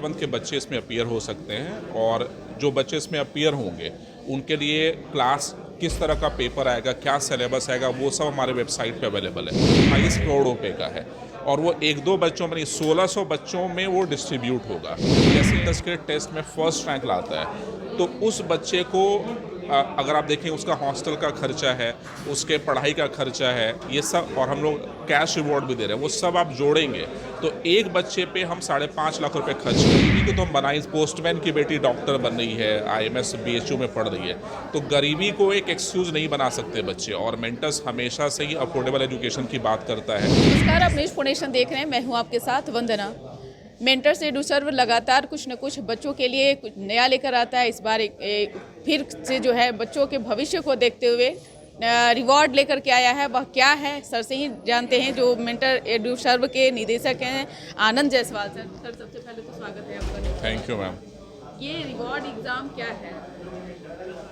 11th के बच्चे इसमें अपीयर हो सकते हैं और जो बच्चे इसमें अपीयर होंगे उनके लिए क्लास किस तरह का पेपर आएगा, क्या सिलेबस आएगा, वो सब हमारे वेबसाइट पे अवेलेबल है। 28 करोड़ रुपए का है और वो 1-2 बच्चों में नहीं 1600 बच्चों में वो डिस्ट्रीब्यूट होगा। जैसे 10 के टेस्ट में फर्स्ट रैंक लाता है तो उस बच्चे को अगर आप देखें उसका हॉस्टल का खर्चा है, उसके पढ़ाई का खर्चा है, ये सब, और हम लोग कैश रिवॉर्ड भी दे रहे हैं, वो सब आप जोड़ेंगे तो एक बच्चे पे हम 5.5 लाख रुपए खर्च करेंगे। तो हम बनाई, पोस्टमैन की बेटी डॉक्टर बन रही है, IMS BHU में पढ़ रही है, तो गरीबी को एक एक्सक्यूज़ नहीं बना सकते बच्चे। और मेंटर्स हमेशा से ही अफोर्डेबल एजुकेशन की बात करता है। नमस्कार, आप न्यूज़ फाउंडेशन देख रहे हैं, मैं हूं आपके साथ वंदना। मेंटर्स एडुसर्व लगातार कुछ न कुछ बच्चों के लिए कुछ नया लेकर आता है। इस बार एक फिर से जो है बच्चों के भविष्य को देखते हुए रिवॉर्ड लेकर के आया है। वह क्या है, सर से ही जानते हैं, जो मेंटर एडुसर्व के निदेशक हैं आनंद जायसवाल। सर सबसे पहले तो स्वागत है आपका। Thank you ma'am. ये रिवॉर्ड एग्ज़ाम क्या है?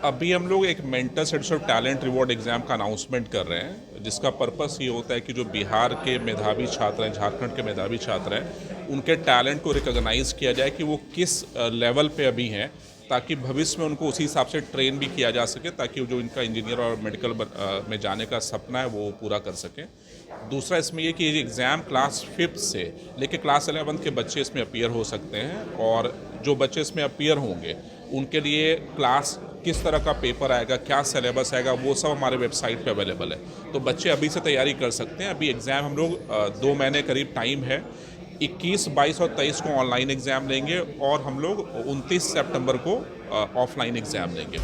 अभी हम लोग एक मेंटर्स एडुसर्व टैलेंट रिवॉर्ड एग्जाम का अनाउंसमेंट कर रहे हैं, जिसका पर्पस ये होता है कि जो बिहार के मेधावी छात्र हैं, झारखंड के मेधावी छात्र हैं, उनके टैलेंट को रिकॉग्नाइज किया जाए कि वो किस लेवल पे अभी हैं, ताकि भविष्य में उनको उसी हिसाब से ट्रेन भी किया जा सके, ताकि जो इनका इंजीनियर और मेडिकल में जाने का सपना है वो पूरा कर सकें। दूसरा इसमें ये कि ये एग्ज़ाम क्लास 5th से लेकर क्लास 11th के बच्चे इसमें अपीयर हो सकते हैं और जो बच्चे इसमें अपीयर होंगे उनके लिए क्लास किस तरह का पेपर आएगा, क्या सिलेबस आएगा, वो सब हमारे वेबसाइट पे अवेलेबल है। तो बच्चे अभी से तैयारी कर सकते हैं। अभी एग्ज़ाम हम लोग 2 महीने करीब टाइम है। 21, 22 और 23 को ऑनलाइन एग्ज़ाम लेंगे और हम लोग 29 सितंबर को ऑफलाइन एग्ज़ाम लेंगे।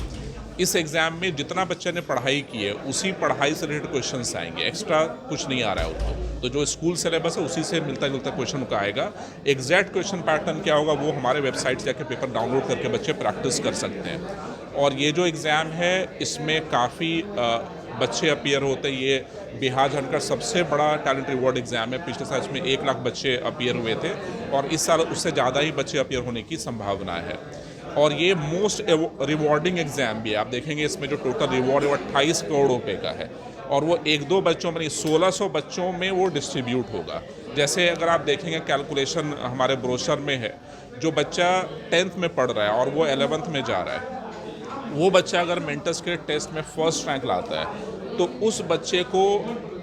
इस एग्ज़ाम में जितना बच्चे ने पढ़ाई की है उसी पढ़ाई से रिलेटेड क्वेश्चंस आएंगे, एक्स्ट्रा कुछ नहीं आ रहा है उनको। तो जो स्कूल सिलेबस है उसी से मिलता जुलता क्वेश्चन का आएगा। एग्जैक्ट क्वेश्चन पैटर्न क्या होगा वो हमारे वेबसाइट से जाकर पेपर डाउनलोड करके बच्चे प्रैक्टिस कर सकते हैं। और ये जो एग्ज़ाम है इसमें काफ़ी बच्चे अपीयर होते हैं। ये बिहार झारखंड का सबसे बड़ा टैलेंट रिवॉर्ड एग्ज़ाम है। पिछले साल इसमें 1 लाख बच्चे अपीयर हुए थे और इस साल उससे ज़्यादा ही बच्चे अपीयर होने की संभावना है। और ये मोस्ट रिवॉर्डिंग एग्ज़ाम भी है। आप देखेंगे इसमें जो टोटल रिवॉर्ड है वो 28 करोड़ रुपए का है और वो 1-2 बच्चों में नहीं 1600 बच्चों में वो डिस्ट्रीब्यूट होगा। जैसे अगर आप देखेंगे कैलकुलेशन हमारे ब्रोशर में है, जो बच्चा 10th में पढ़ रहा है और वो 11th में जा रहा है, वो बच्चा अगर मेंटर्स के टेस्ट में फर्स्ट रैंक लाता है तो उस बच्चे को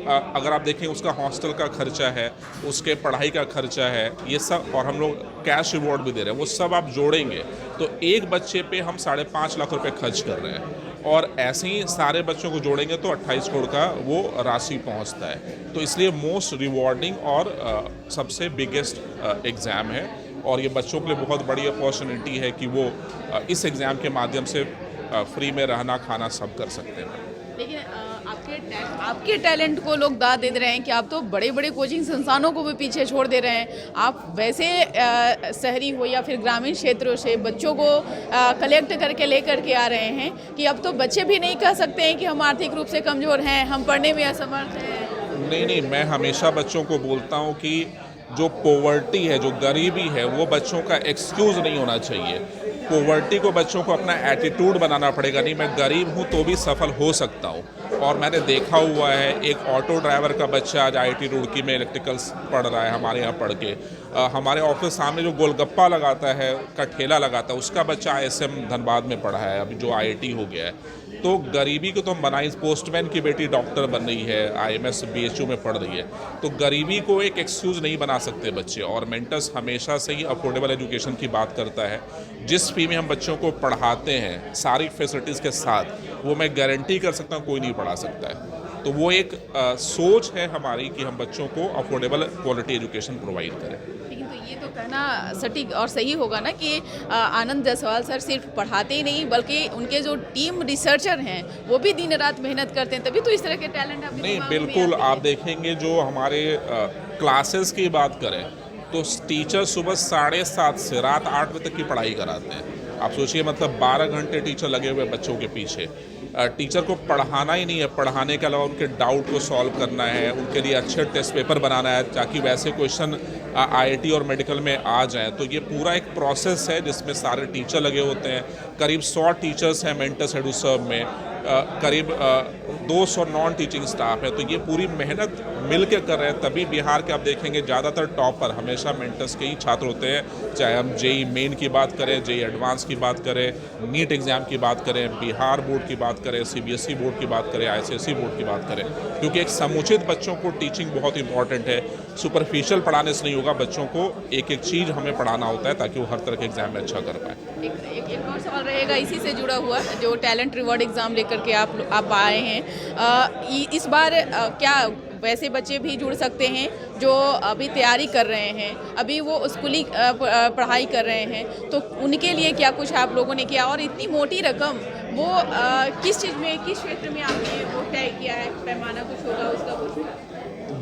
अगर आप देखें उसका हॉस्टल का खर्चा है, उसके पढ़ाई का खर्चा है, ये सब, और हम लोग कैश रिवॉर्ड भी दे रहे हैं, वो सब आप जोड़ेंगे तो एक बच्चे पे हम 5.5 लाख रुपए खर्च कर रहे हैं। और ऐसे ही सारे बच्चों को जोड़ेंगे तो 28 करोड़ का वो राशि पहुंचता है। तो इसलिए मोस्ट रिवॉर्डिंग और सबसे बिगेस्ट एग्ज़ाम है और ये बच्चों के लिए बहुत बड़ी अपॉर्चुनिटी है कि वो इस एग्ज़ाम के माध्यम से फ्री में रहना खाना सब कर सकते हैं। लेकिन आपके टैलेंट को लोग दाद दे रहे हैं कि आप तो बड़े बड़े कोचिंग संस्थानों को भी पीछे छोड़ दे रहे हैं। आप वैसे शहरी हो या फिर ग्रामीण क्षेत्रों से बच्चों को कलेक्ट करके लेकर के आ रहे हैं कि अब तो बच्चे भी नहीं कह सकते हैं कि हम आर्थिक रूप से कमज़ोर हैं, हम पढ़ने में असमर्थ हैं। नहीं, मैं हमेशा बच्चों को बोलता हूँ कि जो पॉवर्टी है, जो गरीबी है, वो बच्चों का एक्सक्यूज़ नहीं होना चाहिए। पॉवर्टी को बच्चों को अपना एटीट्यूड बनाना पड़ेगा। नहीं, मैं गरीब हूँ तो भी सफल हो सकता हूँ। और मैंने देखा हुआ है, एक ऑटो ड्राइवर का बच्चा आज IIT रुड़की में इलेक्ट्रिकल्स पढ़ रहा है हमारे यहाँ पढ़ के। हमारे ऑफिस सामने जो गोलगप्पा लगाता है, का ठेला लगाता है, उसका बच्चा ISM धनबाद में पढ़ा है, अभी जो IIT हो गया है। तो गरीबी को तो हम बनाई, पोस्टमैन की बेटी डॉक्टर बन रही है, IMS BHU में पढ़ रही है, तो गरीबी को एक एक्सक्यूज़ नहीं बना सकते बच्चे। और मेंटर्स हमेशा से ही अफोर्डेबल एजुकेशन की बात करता है। जिस फी में हम बच्चों को पढ़ाते हैं सारी फैसिलिटीज़ के साथ, वो मैं गारंटी कर सकता हूँ कोई नहीं पढ़ा सकता है। तो वो एक सोच है हमारी कि हम बच्चों को अफोर्डेबल क्वालिटी एजुकेशन प्रोवाइड करें। लेकिन तो ये तो कहना सटीक और सही होगा ना कि आनंद जायसवाल सर सिर्फ पढ़ाते ही नहीं बल्कि उनके जो टीम रिसर्चर हैं वो भी दिन रात मेहनत करते हैं, तभी तो इस तरह के टैलेंट आपके नहीं, दिमाग में बिल्कुल। आते आप हैं। देखेंगे जो हमारे क्लासेस की बात करें तो टीचर सुबह 7:30 से रात 8 बजे तक की पढ़ाई कराते हैं। आप सोचिए, मतलब 12 घंटे टीचर लगे हुए बच्चों के पीछे। टीचर को पढ़ाना ही नहीं है, पढ़ाने के अलावा उनके डाउट को सॉल्व करना है, उनके लिए अच्छे टेस्ट पेपर बनाना है ताकि वैसे क्वेश्चन IIT और मेडिकल में आ जाएं। तो ये पूरा एक प्रोसेस है जिसमें सारे टीचर लगे होते हैं। करीब 100 टीचर्स हैं मेंटर्स एडुसर्व में, करीब 200 नॉन टीचिंग स्टाफ है। तो ये पूरी मेहनत मिल के कर रहे हैं, तभी बिहार के आप देखेंगे ज़्यादातर टॉपर हमेशा मेंटर्स के ही छात्र होते हैं। चाहे हम जेई मेन की बात करें, जेई एडवांस की बात करें, नीट एग्ज़ाम की बात करें, बिहार बोर्ड की बात करें, सीबीएसई बोर्ड की बात करें, आईसीएसई बोर्ड की बात करें, क्योंकि एक समुचित बच्चों को टीचिंग बहुत इंपॉर्टेंट है। सुपरफिशियल पढ़ाने से नहीं होगा, बच्चों को एक एक चीज़ हमें पढ़ाना होता है ताकि वो हर तरह के एग्ज़ाम में अच्छा कर पाए। एक और सवाल रहेगा इसी से जुड़ा हुआ, जो टैलेंट रिवॉर्ड एग्ज़ाम लेकर के आप आए हैं, इस बार क्या वैसे बच्चे भी जुड़ सकते हैं जो अभी तैयारी कर रहे हैं, अभी वो स्कूली पढ़ाई कर रहे हैं, तो उनके लिए क्या कुछ आप लोगों ने किया? और इतनी मोटी रकम वो किस चीज़ में, किस क्षेत्र में आपने वो तय किया है? पैमाना कुछ होगा उसका कुछ?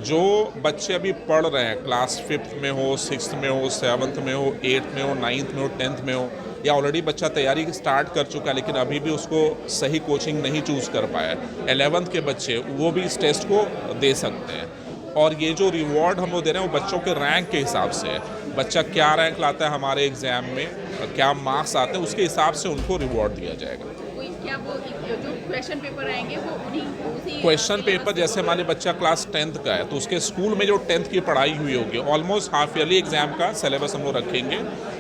जो बच्चे अभी पढ़ रहे हैं, क्लास 5th में हो, 6th में हो, 7th में हो, 8th में हो, 9th में हो, 10th में हो, या ऑलरेडी बच्चा तैयारी स्टार्ट कर चुका है लेकिन अभी भी उसको सही कोचिंग नहीं चूज़ कर पाया, 11th के बच्चे वो भी इस टेस्ट को दे सकते हैं। और ये जो रिवॉर्ड हम लोग दे रहे हैं वो बच्चों के रैंक के हिसाब से है। बच्चा क्या रैंक लाता है हमारे एग्ज़ाम में, क्या मार्क्स आते हैं, उसके हिसाब से उनको रिवॉर्ड दिया जाएगा। क्या वो जो क्वेश्चन पेपर आएंगे वो उसी क्वेश्चन पेपर, जैसे हमारे बच्चा क्लास 10th का है तो उसके स्कूल में जो 10th की पढ़ाई हुई होगी, ऑलमोस्ट हाफ ईयरली एग्जाम का सिलेबस हम लोग रखेंगे,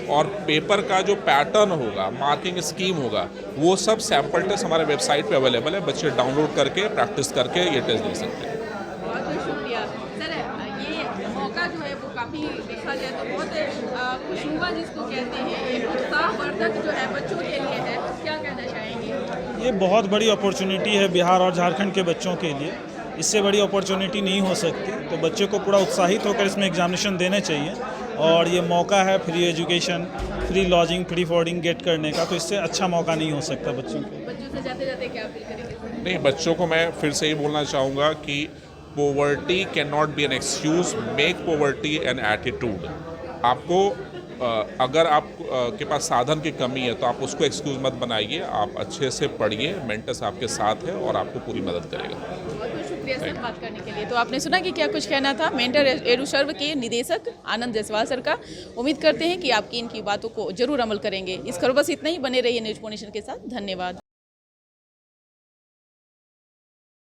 और पेपर का जो पैटर्न होगा, मार्किंग स्कीम होगा, वो सब सैम्पल टेस्ट हमारे वेबसाइट पे अवेलेबल है। बच्चे डाउनलोड करके प्रैक्टिस करके ये टेस्ट दे सकते हैं। बहुत बहुत शुक्रिया सर। ये मौका जो है वो काफ़ी देखा जाए तो बहुत खुशनुमा जिसको कहते हैं, एक उत्साहवर्धक जो है बच्चों के लिए है, क्या कहना चाहेंगे? ये बहुत बड़ी अपॉर्चुनिटी है बिहार और झारखंड के बच्चों के लिए, इससे बड़ी अपॉर्चुनिटी नहीं हो सकती। तो बच्चे को पूरा उत्साहित होकर इसमें एग्जामिनेशन देने चाहिए, और ये मौका है free education, free lodging, free fooding get करने का, तो इससे अच्छा मौका नहीं हो सकता बच्चों को। बच्चों से जाते जाते क्या अपील करेंगे? नहीं, बच्चों को मैं फिर से ही बोलना चाहूँगा कि poverty can not be an excuse, make poverty an attitude. आपको अगर आप के पास साधन की कमी है तो आप उसको एक्सक्यूज़ मत बनाइए, आप अच्छे से पढ़िए, मेंटर्स आपके साथ है और आपको पूरी मदद करेगा। बहुत बहुत शुक्रिया सर बात करने के लिए। तो आपने सुना कि क्या कुछ कहना था मेंटर एडुसर्व के निदेशक आनंद जायसवाल सर का। उम्मीद करते हैं कि आपकी इनकी बातों को जरूर अमल करेंगे। इस खबर बस इतना ही, बने रहिए न्यूज़ पोनेशन के साथ। धन्यवाद।